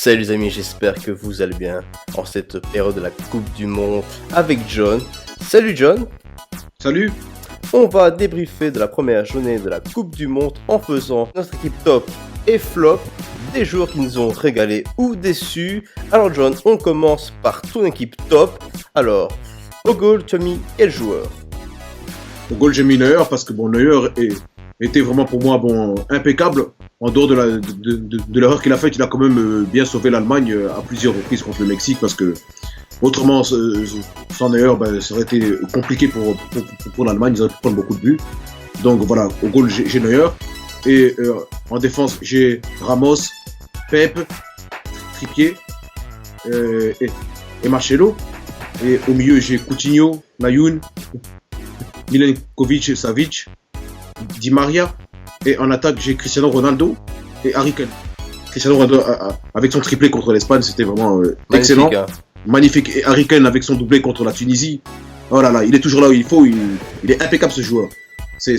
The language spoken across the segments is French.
Salut les amis, j'espère que vous allez bien en cette période de la Coupe du Monde avec John. Salut John. Salut. On va débriefer de la première journée de la Coupe du Monde en faisant notre équipe top et flop, des joueurs qui nous ont régalé ou déçus. Alors John, on commence par ton équipe top. Alors, au goal, tu as mis quel joueur? Au goal, j'ai mis Neuer parce que Neuer était vraiment pour moi impeccable. En dehors de l'erreur qu'il a faite, il a quand même bien sauvé l'Allemagne à plusieurs reprises contre le Mexique parce que autrement, sans Neuer, ça aurait été compliqué pour l'Allemagne. Ils auraient pu prendre beaucoup de buts. Donc voilà, au goal, j'ai Neuer. Et en défense, j'ai Ramos, Pep, Trippier et Marcelo. Et au milieu, j'ai Coutinho, Layun, Milenkovic, Savic, Di Maria. Et en attaque, j'ai Cristiano Ronaldo et Harry Kane. Cristiano Ronaldo, avec son triplé contre l'Espagne, c'était vraiment excellent. Hein. Magnifique. Et Harry Kane avec son doublé contre la Tunisie. Oh là là, il est toujours là où il faut. Il est impeccable ce joueur. C'est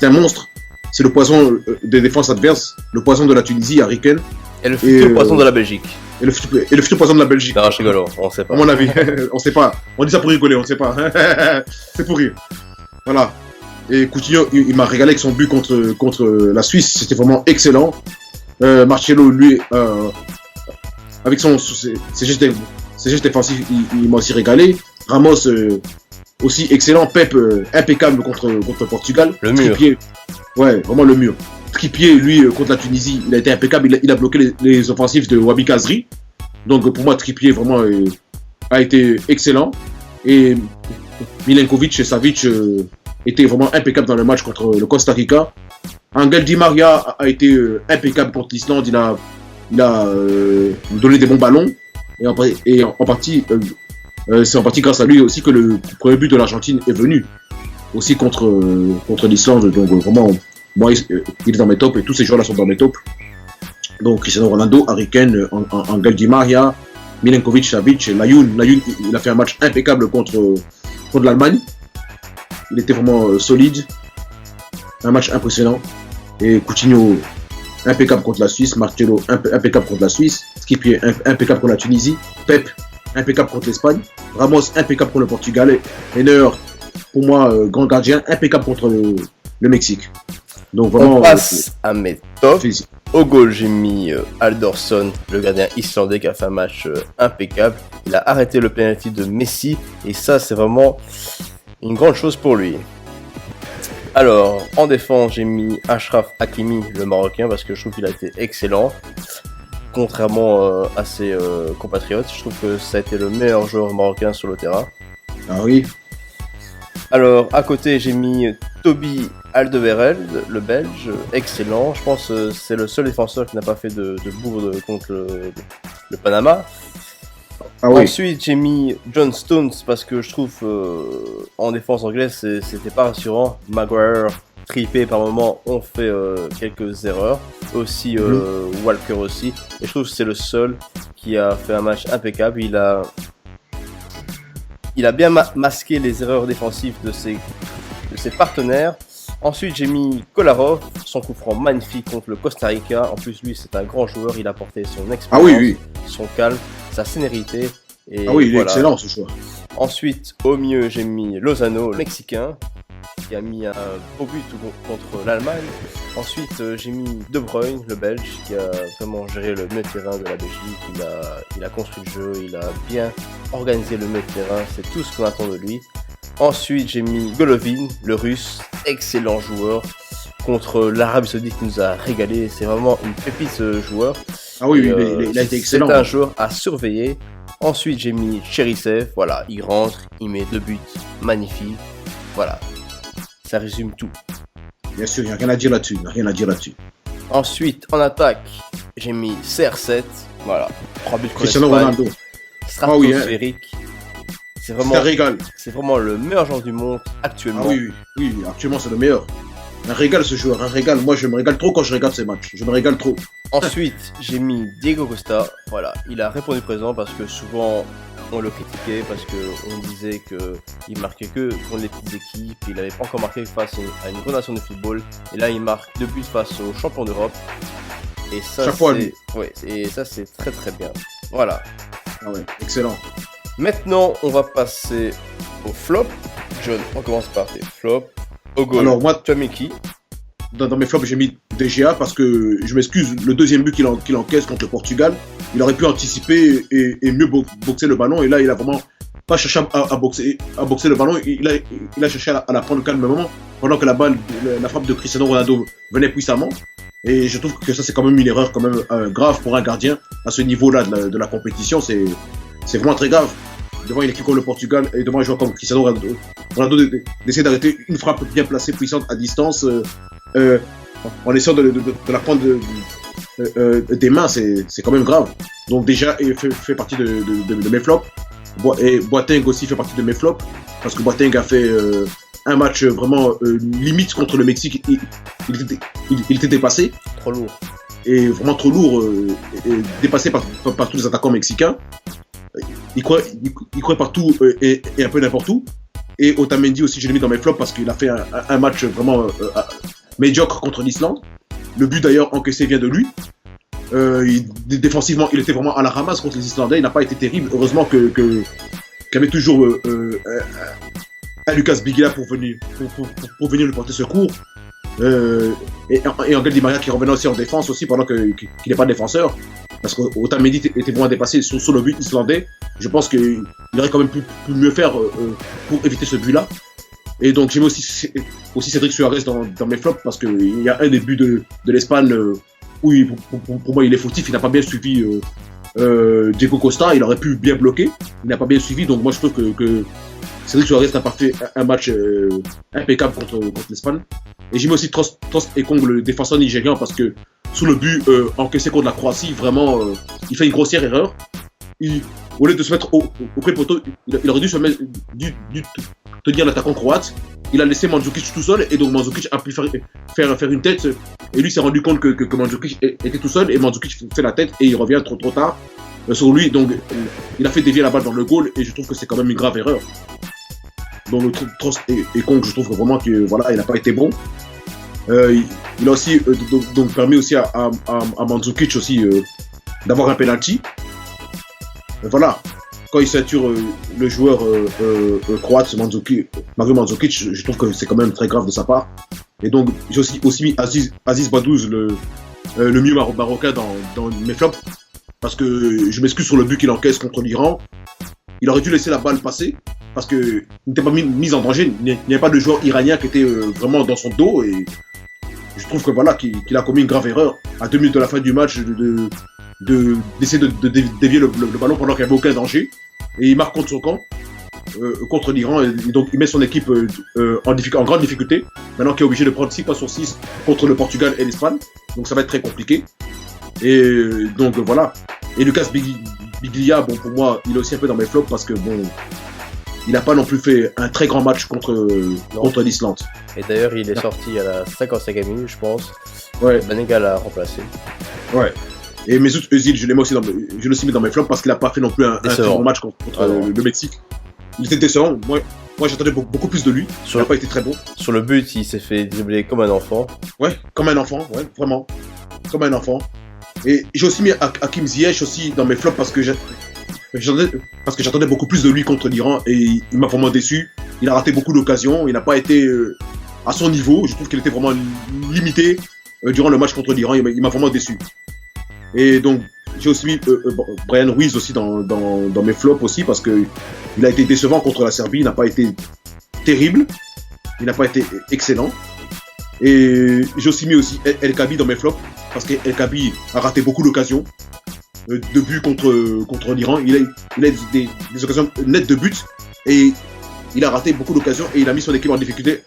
un monstre. C'est le poison des défenses adverses. Le poison de la Tunisie, Harry Kane. Et le futur poison de la Belgique. Et le futur poison de la Belgique. Non, je rigole, on sait pas. À mon avis, on sait pas. On dit ça pour rigoler, on sait pas. C'est pour rire. Voilà. Et Coutinho, il m'a régalé avec son but contre la Suisse. C'était vraiment excellent. Marcelo, lui, avec ses gestes défensifs, il m'a aussi régalé. Ramos, aussi excellent. Pep, impeccable contre Portugal. Le mur. Trippier, ouais, vraiment le mur. Trippier, lui, contre la Tunisie, il a été impeccable. Il a bloqué les offensifs de Wabi Kazri. Donc pour moi, Trippier vraiment a été excellent. Et Milenkovic et Savic étaient vraiment impeccables dans le match contre le Costa Rica. Angel Di Maria a été impeccable contre l'Islande. Il a donné des bons ballons. Et en partie, c'est en partie grâce à lui aussi que le premier but de l'Argentine est venu. Aussi contre l'Islande. Donc vraiment, moi, il est dans mes tops et tous ces joueurs-là sont dans mes tops. Donc Cristiano Ronaldo, Harry Kane, Angel Di Maria, Milenkovic, Savic, Layun, il a fait un match impeccable contre l'Allemagne. Il était vraiment solide. Un match impressionnant. Et Coutinho, impeccable contre la Suisse. Marcelo, impeccable contre la Suisse. Trippier, impeccable contre la Tunisie. Pep, impeccable contre l'Espagne. Ramos, impeccable contre le Portugal. Et Neuer, pour moi, grand gardien, impeccable contre le Mexique. Donc vraiment, on passe à mes tops. Au goal, j'ai mis Alderson, le gardien islandais qui a fait un match impeccable. Il a arrêté le penalty de Messi et ça, c'est vraiment une grande chose pour lui. Alors, en défense, j'ai mis Achraf Hakimi, le Marocain, parce que je trouve qu'il a été excellent. Contrairement à ses compatriotes, je trouve que ça a été le meilleur joueur marocain sur le terrain. Ah oui. Alors, à côté, j'ai mis Toby Alderweireld, le Belge, excellent. Je pense que c'est le seul défenseur qui n'a pas fait de bourde contre le Panama. Ah oui. Ensuite, j'ai mis John Stones parce que je trouve en défense anglaise, c'était pas rassurant. Maguire, Trippier par moment ont fait quelques erreurs. Aussi Walker aussi. Et je trouve que c'est le seul qui a fait un match impeccable. Il a bien masqué les erreurs défensives de ses partenaires. Ensuite, j'ai mis Kolarov, son coup franc magnifique contre le Costa Rica. En plus, lui, c'est un grand joueur. Il a apporté son expérience, son calme, sa sénérité. Et il est excellent ce joueur. Ensuite, au milieu, j'ai mis Lozano, le Mexicain, qui a mis un beau but contre l'Allemagne. Ensuite, j'ai mis De Bruyne, le Belge, qui a vraiment géré le milieu de terrain de la Belgique. Il a construit le jeu, il a bien organisé le milieu de terrain. C'est tout ce qu'on attend de lui. Ensuite, j'ai mis Golovin, le Russe, excellent joueur, contre l'Arabie Saoudite qui nous a régalé. C'est vraiment une pépite ce joueur. Ah oui, il a été excellent. C'est un joueur à surveiller. Ensuite, j'ai mis Cherisev, voilà, il rentre, il met 2 buts, magnifique. Voilà, ça résume tout. Bien sûr, il n'y a rien à dire là-dessus. Ensuite, en attaque, j'ai mis CR7, voilà, 3 buts contre Cristiano Ronaldo. Stratosphérique. C'est un régal. C'est vraiment le meilleur joueur du monde actuellement. Ah oui, actuellement c'est le meilleur. Un régal ce joueur, un régal. Moi je me régale trop quand je regarde ces matchs. Je me régale trop. Ensuite, j'ai mis Diego Costa. Voilà, il a répondu présent parce que souvent on le critiquait parce qu'on disait qu'il marquait que contre les petites équipes. Il n'avait pas encore marqué face à une grande nation de football. Et là, il marque 2 buts face aux champions d'Europe. Et ça, Chaque fois, lui. ouais, et ça, c'est très très bien. Voilà. Ah ouais, excellent. Maintenant, on va passer au flop. John, on commence par tes flops. Au goal, Alors, moi, tu as mis qui? dans mes flops, j'ai mis DGA parce que, je m'excuse, le deuxième but qu'il encaisse contre le Portugal, il aurait pu anticiper et mieux boxer le ballon. Et là, il a vraiment pas cherché à boxer le ballon. Il a cherché à la prendre calmement pendant que la frappe de Cristiano Ronaldo venait puissamment. Et je trouve que ça, c'est quand même une erreur quand même grave pour un gardien à ce niveau-là de la compétition. C'est vraiment très grave. Devant une équipe comme le Portugal et devant un joueur comme Cristiano Ronaldo d'essayer d'arrêter une frappe bien placée, puissante à distance, en essayant de la prendre des mains, c'est quand même grave. Donc déjà, il fait partie de mes flops. Et Boateng aussi fait partie de mes flops, parce que Boateng a fait un match vraiment limite contre le Mexique. Il était dépassé. Trop lourd. Et vraiment trop lourd, et dépassé par tous les attaquants mexicains. Il courait partout et un peu n'importe où. Et Otamendi aussi, je l'ai mis dans mes flops parce qu'il a fait un match vraiment médiocre contre l'Islande. Le but d'ailleurs encaissé vient de lui. Défensivement, il était vraiment à la ramasse contre les Islandais. Il n'a pas été terrible. Heureusement qu'il y avait toujours un Lucas Biglia pour venir lui porter secours. Et Angel Di Maria qui revenait aussi en défense aussi pendant qu'il n'est pas défenseur. Parce qu'Otamendi était vraiment dépassé sur le but islandais. Je pense qu'il aurait quand même pu mieux faire pour éviter ce but-là. Et donc j'ai mis aussi Cédric Suarez dans mes flops parce qu'il y a un des buts de l'Espagne où pour moi il est fautif. Il n'a pas bien suivi Diego Costa. Il aurait pu bien bloquer. Il n'a pas bien suivi. Donc moi je trouve que Cédric Suarez n'a pas fait un match impeccable contre l'Espagne. Et j'ai mis aussi Trost Ekong, le défenseur nigérian, parce que sous le but encaissé contre la Croatie, vraiment, il fait une grossière erreur. Au lieu de se mettre au pré-poteau, il aurait dû tenir l'attaquant croate. Il a laissé Mandzukic tout seul, et donc Mandzukic a pu faire une tête. Et lui s'est rendu compte que Mandzukic était tout seul, et Mandzukic fait la tête, et il revient trop tard sur lui. Donc il a fait dévier la balle dans le goal, et je trouve que c'est quand même une grave erreur. Donc le Trost Ekong, je trouve que vraiment qu'il n'a pas été bon. Il a aussi donc permis aussi à Mandzukic aussi d'avoir un penalty. Voilà, quand il ceinture le joueur croate Mario Mandzukic, je trouve que c'est quand même très grave de sa part. Et donc j'ai aussi mis Aziz Badouz, le mieux marocain dans mes flops, parce que je m'excuse sur le but qu'il encaisse contre l'Iran. Il aurait dû laisser la balle passer parce qu'il n'était pas mis en danger. Il n'y avait pas de joueur iranien qui était vraiment dans son dos, et je trouve que voilà qu'il a commis une grave erreur à 2 minutes de la fin du match d'essayer de dévier le ballon pendant qu'il n'y avait aucun danger, et il marque contre son camp contre l'Iran, et donc il met son équipe en grande difficulté maintenant, qu'il est obligé de prendre 6 points sur 6 contre le Portugal et l'Espagne. Donc ça va être très compliqué. Et donc voilà. Et Lucas Biglia, bon, pour moi il est aussi un peu dans mes flops parce que bon, il n'a pas non plus fait un très grand match contre l'Islande. Et d'ailleurs, il est sorti à la 55e minute, je pense. Ouais. Banega l'a remplacé. Ouais. Et Mesut Özil, je l'ai aussi mis dans mes flops parce qu'il n'a pas fait non plus un très grand match contre le Mexique. Il était décevant. Moi j'attendais beaucoup plus de lui. Il n'a pas été très bon. Sur le but, il s'est fait dribbler comme un enfant. Ouais, comme un enfant, ouais, vraiment. Comme un enfant. Et j'ai aussi mis Hakim Ziyech aussi dans mes flops parce que j'attendais beaucoup plus de lui contre l'Iran, et il m'a vraiment déçu. Il a raté beaucoup d'occasions, il n'a pas été à son niveau. Je trouve qu'il était vraiment limité durant le match contre l'Iran. Il m'a vraiment déçu. Et donc j'ai aussi mis Bryan Ruiz aussi dans mes flops aussi parce que il a été décevant contre la Serbie. Il n'a pas été terrible, il n'a pas été excellent. Et j'ai aussi mis aussi El Kaabi dans mes flops parce que El Kaabi a raté beaucoup d'occasions de but contre l'Iran. Il a des occasions nettes de but, et il a raté beaucoup d'occasions, et il a mis son équipe en difficulté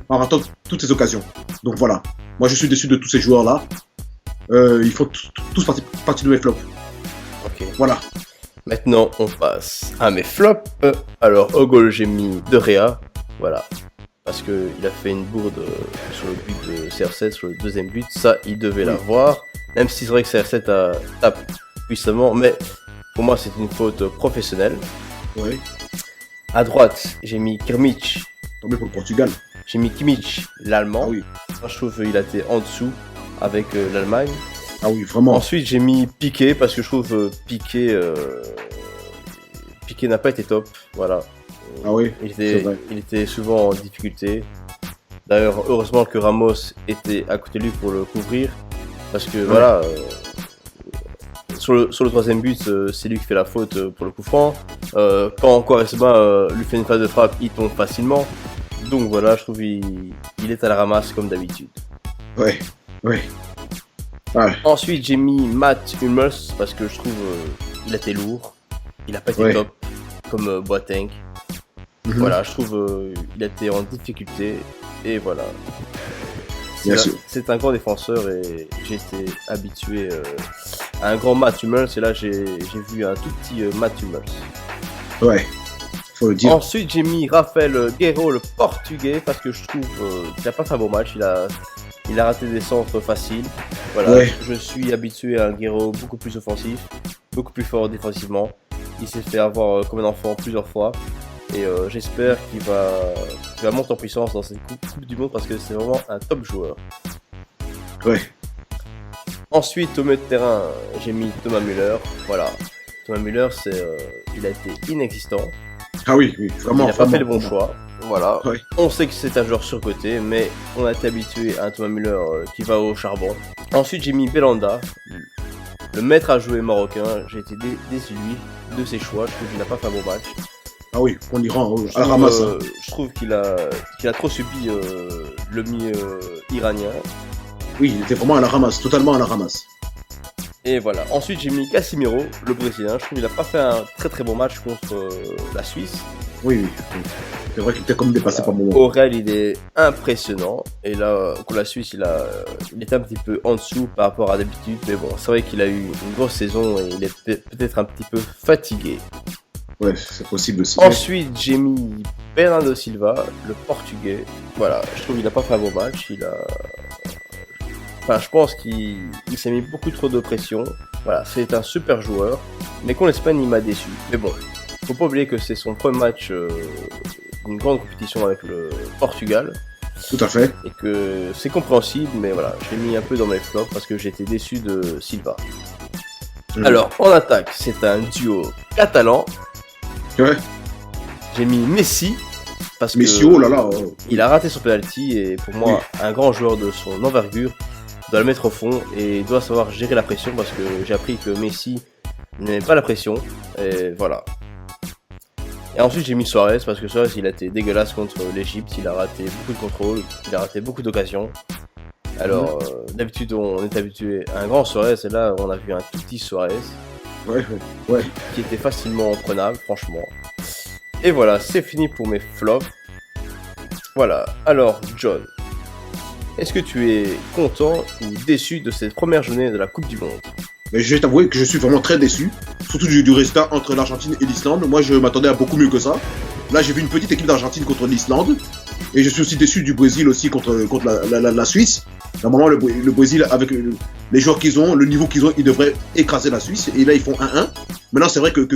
en ratant toutes ces occasions. Donc voilà, moi je suis déçu de tous ces joueurs-là. Ils font tous partie de mes flops. Ok. Voilà. Maintenant on passe à mes flops. Alors au goal j'ai mis De Gea. Voilà. Parce qu'il a fait une bourde sur le but de CR7, sur le deuxième but. Ça, il devait l'avoir. Même si c'est vrai que CR7 tape puissamment, mais pour moi c'est une faute professionnelle. Ouais. À droite, j'ai mis Kimmich. Tombé pour le Portugal. J'ai mis Kimmich, l'Allemand. Ah oui. Je trouve qu'il a été en dessous avec l'Allemagne. Ah oui, vraiment. Ensuite, j'ai mis Piqué parce que je trouve Piqué n'a pas été top. Voilà. Ah oui, Il était souvent en difficulté. D'ailleurs, heureusement que Ramos était à côté de lui pour le couvrir. Parce que voilà, sur le troisième but, c'est lui qui fait la faute pour le coup franc. Quand Quaresma lui fait une phase de frappe, il tombe facilement. Donc voilà, je trouve qu'il est à la ramasse comme d'habitude. Ouais. Ensuite, j'ai mis Matt Hummels parce que je trouve il a été lourd. Il a pas été top comme Boateng. Voilà, je trouve il a été en difficulté. Et voilà. C'est un grand défenseur et j'ai été habitué à un grand Matt Hummels. Et là, j'ai vu un tout petit Matt Hummels. Ouais, faut le dire. Ensuite, j'ai mis Rafael Guerreiro, le portugais, parce que je trouve qu'il n'a pas fait un bon match. Il a raté des centres faciles. Voilà, je suis habitué à un Guerreiro beaucoup plus offensif, beaucoup plus fort défensivement. Il s'est fait avoir comme un enfant plusieurs fois. Et j'espère qu'il va monter en puissance dans cette coupe du monde parce que c'est vraiment un top joueur. Ouais. Ensuite, au milieu de terrain, j'ai mis Thomas Müller. Voilà. Thomas Müller, il a été inexistant. Ah oui, vraiment. Il n'a pas fait le bon choix. Voilà. Ouais. On sait que c'est un joueur surcoté, mais on a été habitué à un Thomas Müller qui va au charbon. Ensuite, j'ai mis Belhanda, le maître à jouer marocain. J'ai été déçu de ses choix. Je trouve qu'il n'a pas fait un bon match. Ah oui, on y rend à la ramasse. Je trouve qu'il a trop subi le milieu iranien. Oui, il était vraiment à la ramasse, totalement à la ramasse. Et voilà. Ensuite, j'ai mis Casemiro, le Brésilien. Je trouve qu'il n'a pas fait un très très bon match contre la Suisse. Oui. C'est vrai qu'il était comme dépassé par moment. Au Real, il est impressionnant. Et là, contre la Suisse, il était un petit peu en dessous par rapport à d'habitude. Mais bon, c'est vrai qu'il a eu une grosse saison et il est peut-être un petit peu fatigué. Ouais, c'est possible aussi. Ensuite, j'ai mis Bernardo Silva, le portugais. Voilà, je trouve qu'il n'a pas fait un bon match. Je pense qu'il s'est mis beaucoup trop de pression. Voilà, c'est un super joueur. Mais contre l'Espagne, il m'a déçu. Mais bon, faut pas oublier que c'est son premier match d'une grande compétition avec le Portugal. Tout à fait. Et que c'est compréhensible, mais voilà, je l'ai mis un peu dans mes flops parce que j'étais déçu de Silva. Alors, en attaque, c'est un duo catalan. Ouais. J'ai mis Messi parce que oh là là, il a raté son penalty et pour moi un grand joueur de son envergure doit le mettre au fond et doit savoir gérer la pression parce que j'ai appris que Messi n'aimait pas la pression et voilà. Et ensuite j'ai mis Suarez parce que Suarez il a été dégueulasse contre l'Egypte, il a raté beaucoup de contrôles, il a raté beaucoup d'occasions. Alors d'habitude on est habitué à un grand Suarez et là on a vu un tout petit Suarez. Ouais. Qui était facilement prenable, franchement. Et voilà, c'est fini pour mes flops. Voilà, alors John, est-ce que tu es content ou déçu de cette première journée de la Coupe du Monde? Mais je vais t'avouer que je suis vraiment très déçu, surtout du résultat entre l'Argentine et l'Islande. Moi, je m'attendais à beaucoup mieux que ça. Là, j'ai vu une petite équipe d'Argentine contre l'Islande. Et je suis aussi déçu du Brésil aussi contre la Suisse. Normalement, le Brésil, avec les joueurs qu'ils ont, le niveau qu'ils ont, ils devraient écraser la Suisse. Et là, ils font 1-1. Maintenant, c'est vrai que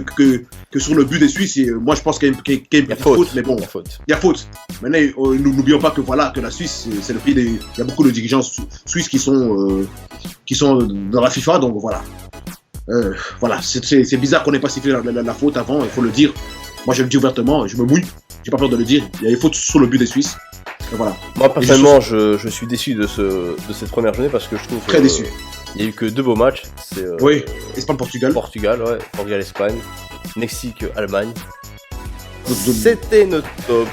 sur le but des Suisses, moi, je pense qu'il y a une petite faute. Mais bon, il y a faute. Maintenant, n'oublions pas que la Suisse, c'est le pays il y a beaucoup de dirigeants suisses qui sont dans la FIFA. Donc voilà. Voilà, c'est bizarre qu'on n'ait pas sifflé la faute avant, il faut le dire. Moi, je le dis ouvertement, je me mouille. J'ai pas peur de le dire. Il y a des fautes sur le but des Suisses. Et voilà. Moi, personnellement, je suis déçu de cette première journée parce que je trouve très déçu. Il n'y a eu que 2 beaux matchs. Oui, Espagne-Portugal. Portugal-Espagne. Mexique-Allemagne. C'était notre top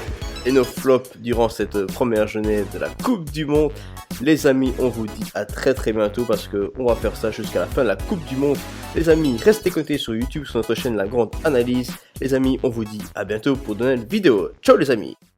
et nos flops durant cette première journée de la Coupe du Monde. Les amis, on vous dit à très très bientôt parce qu'on va faire ça jusqu'à la fin de la Coupe du Monde. Les amis, restez connectés sur YouTube, sur notre chaîne La Grande Analyse. Les amis, on vous dit à bientôt pour de nouvelles vidéos. Ciao les amis!